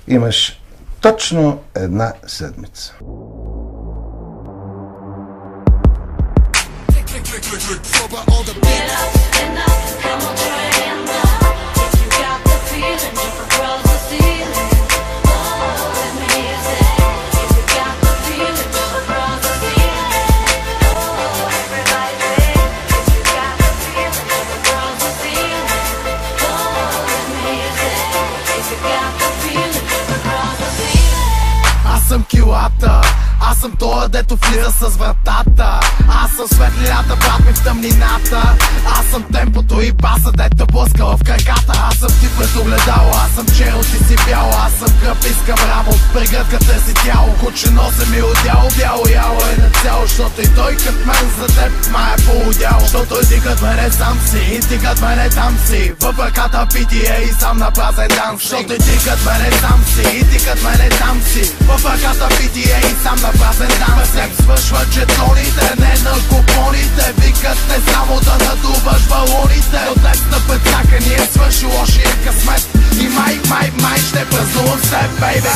Имаш точно една седмица. Аз съм килата, аз съм тоя, дето влиза с вратата. Аз съм светлината, брат ми в тъмнината. Аз съм темпото и баса, дето блъскала в краката. Аз съм ти пред огледало, аз съм черно, ти си бяло. Аз съм кръв, искам рамо, прегръдката си тяло. Куче носа ми одяло, бяло яло е на цяло. Защото и той кът мен за теб ма е полудяло. Защото и ти кът мене сам си, и ти кът мене там си. В ръката питие и сам на празен дан. Защото и ти кът мене сам си, и ти кът мене там си. В ръката питие и сам на празен дан. Всем свършва жетоните, не на купоните. Викат не само да надуваш балоните. От днес на пътяка ни е свърши лошия късмет. И май ще празнувам с теб, бейбе.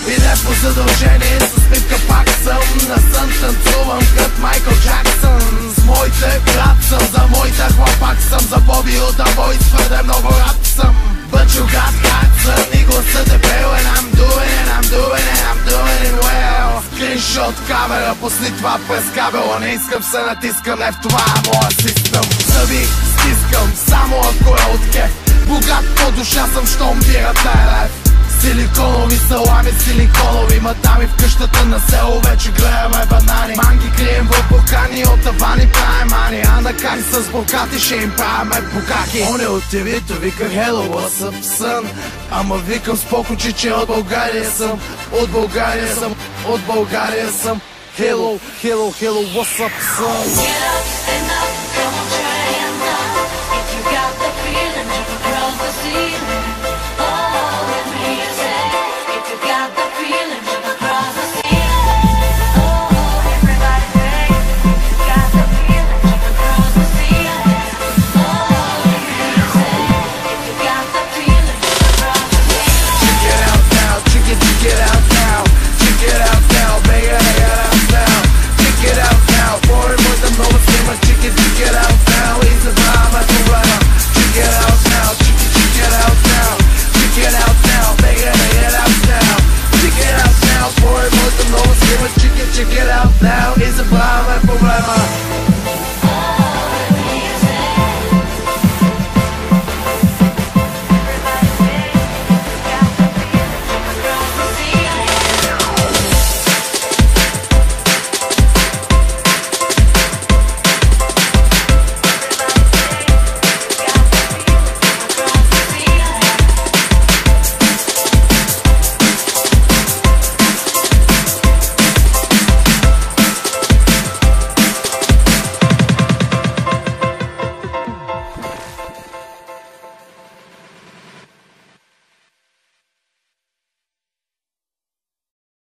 И не по задължение, с смивка пак съм. На сън танцувам кът Майкъл Джаксън. С моите брат съм, за моите хлапак съм. За Боби от Абой твърде много рад съм. But you got Hudson и гласът е бел. And I'm doing it well. Скриншот камера, пусни това през кабела. Не искам се натискам, не в това е моя систем. Зъби стискам, само ако е от кеф. Богат по душа съм, щом бирата е лев. Силиконови салами, силиконови мадами. В къщата на село вече гледаме банани. Манги крием в буркани, от тавани правим мани. А на как с буркати ще им правиме букаки. Он е от ТВ-то вика hello, what's up son. Ама викам споко, че от България съм. От България съм, от България съм. Hello, hello, hello, what's up son. Get up, stand up, come on try and up. If you got the feeling, jump across the ceiling. Check it out now, it's a problem.